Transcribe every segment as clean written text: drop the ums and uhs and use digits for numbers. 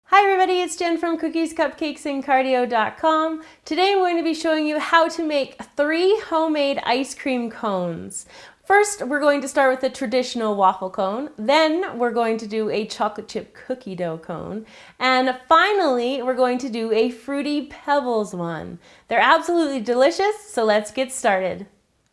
Hi everybody, it's Jen from cookiescupcakesandcardio.com. Today I'm going to be showing you how to make 3 homemade ice cream cones. First, we're going to start with a traditional waffle cone. Then we're going to do a chocolate chip cookie dough cone. And finally, we're going to do a Fruity Pebbles one. They're absolutely delicious, so let's get started.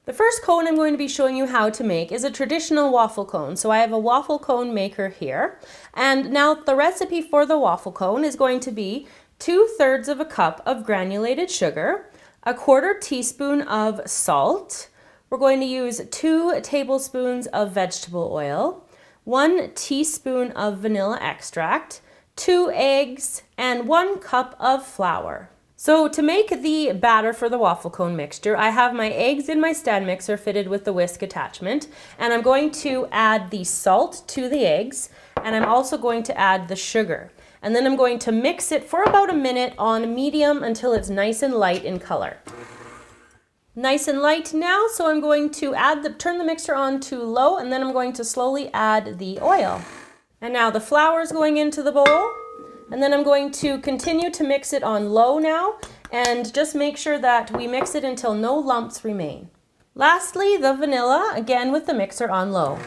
The first cone I'm going to be showing you how to make is a traditional waffle cone. So I have a waffle cone maker here. And now the recipe for the waffle cone is going to be 2/3 of a cup of granulated sugar, 1/4 teaspoon of salt. We're going to use 2 tablespoons of vegetable oil, 1 teaspoon of vanilla extract, 2 eggs, and 1 cup of flour. So to make the batter for the waffle cone mixture, I have my eggs in my stand mixer fitted with the whisk attachment, and I'm going to add the salt to the eggs, and I'm also going to add the sugar. And then I'm going to mix it for about a minute on medium until it's nice and light in color. Nice and light now, so I'm going to turn the mixer on to low, and then I'm going to slowly add the oil. And now the flour is going into the bowl. And then I'm going to continue to mix it on low now, and just make sure that we mix it until no lumps remain. Lastly, the vanilla, again with the mixer on low.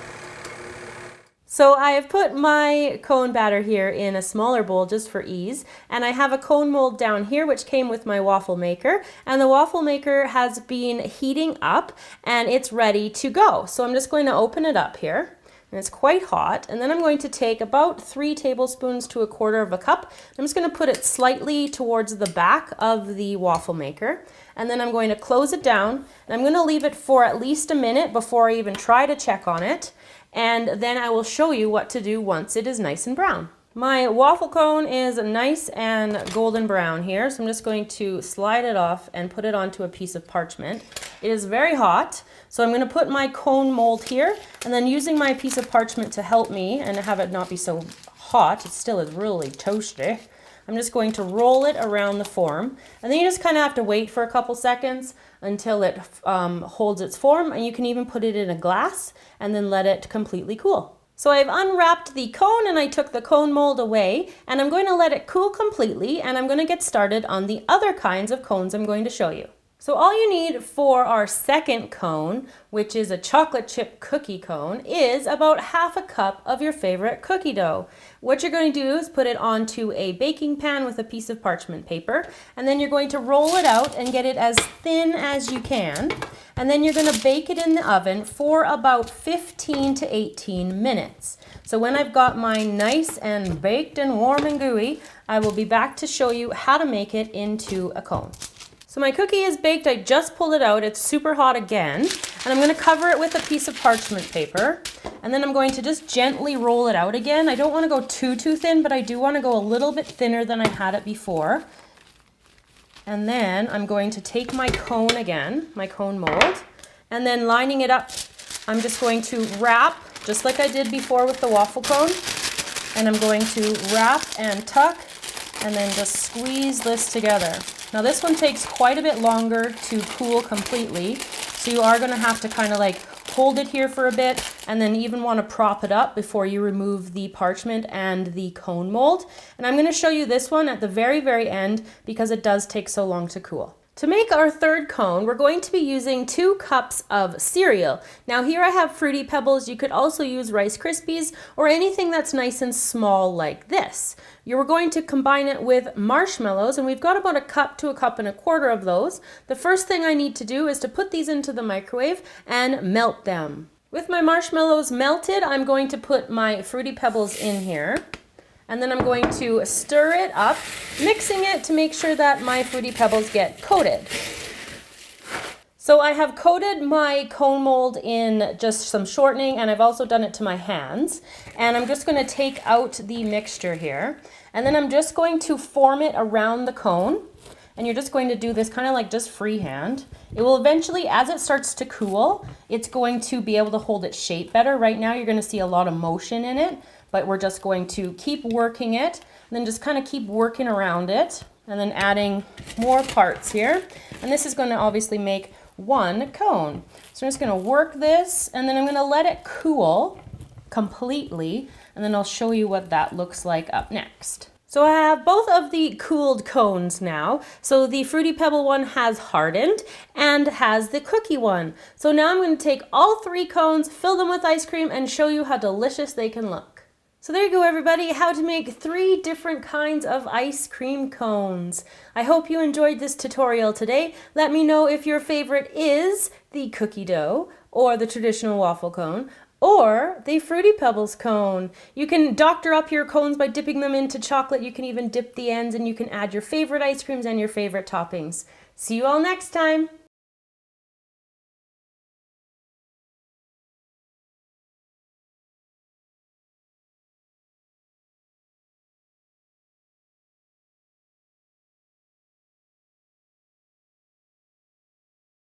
So I have put my cone batter here in a smaller bowl just for ease, and I have a cone mold down here which came with my waffle maker, and the waffle maker has been heating up and it's ready to go. So I'm just going to open it up here. And it's quite hot, and then I'm going to take about 3 tablespoons to 1/4 of a cup. I'm just going to put it slightly towards the back of the waffle maker, and then I'm going to close it down, and I'm going to leave it for at least a minute before I even try to check on it, and then I will show you what to do once it is nice and brown. My waffle cone is nice and golden brown here, so I'm just going to slide it off and put it onto a piece of parchment. It is very hot, so I'm going to put my cone mold here, and then using my piece of parchment to help me and have it not be so hot, it still is really toasty, I'm just going to roll it around the form, and then you just kind of have to wait for a couple seconds until it holds its form, and you can even put it in a glass and then let it completely cool. So I've unwrapped the cone and I took the cone mold away, and I'm going to let it cool completely, and I'm going to get started on the other kinds of cones I'm going to show you. So all you need for our second cone, which is a chocolate chip cookie cone, is about 1/2 cup of your favorite cookie dough. What you're going to do is put it onto a baking pan with a piece of parchment paper, and then you're going to roll it out and get it as thin as you can. And then you're going to bake it in the oven for about 15 to 18 minutes. So when I've got mine nice and baked and warm and gooey, I will be back to show you how to make it into a cone. So my cookie is baked, I just pulled it out, it's super hot again, and I'm going to cover it with a piece of parchment paper, and then I'm going to just gently roll it out again. I don't want to go too thin, but I do want to go a little bit thinner than I had it before. And then I'm going to take my cone again, my cone mold, and then lining it up, I'm just going to wrap, just like I did before with the waffle cone, and I'm going to wrap and tuck, and then just squeeze this together. Now this one takes quite a bit longer to cool completely, so you are going to have to kind of like hold it here for a bit, and then even want to prop it up before you remove the parchment and the cone mold. And I'm going to show you this one at the very end because it does take so long to cool. To make our third cone, we're going to be using 2 cups of cereal. Now here I have Fruity Pebbles. You could also use Rice Krispies or anything that's nice and small like this. You're going to combine it with marshmallows, and we've got about 1 cup to 1 1/4 cups of those. The first thing I need to do is to put these into the microwave and melt them. With my marshmallows melted, I'm going to put my Fruity Pebbles in here. And then I'm going to stir it up, mixing it to make sure that my Fruity Pebbles get coated. So I have coated my cone mold in just some shortening, and I've also done it to my hands. And I'm just going to take out the mixture here. And then I'm just going to form it around the cone. And you're just going to do this kind of like just freehand. It will eventually, as it starts to cool, it's going to be able to hold its shape better. Right now you're going to see a lot of motion in it, but we're just going to keep working it, and then just kind of keep working around it, and then adding more parts here. And this is going to obviously make 1 cone. So I'm just going to work this, and then I'm going to let it cool completely, and then I'll show you what that looks like up next. So I have both of the cooled cones now. So the Fruity Pebble one has hardened and has the cookie one. So now I'm going to take all 3 cones, fill them with ice cream, and show you how delicious they can look. So there you go, everybody, how to make 3 different kinds of ice cream cones. I hope you enjoyed this tutorial today. Let me know if your favorite is the cookie dough or the traditional waffle cone, or the Fruity Pebbles cone. You can doctor up your cones by dipping them into chocolate. You can even dip the ends, and you can add your favorite ice creams and your favorite toppings. See you all next time.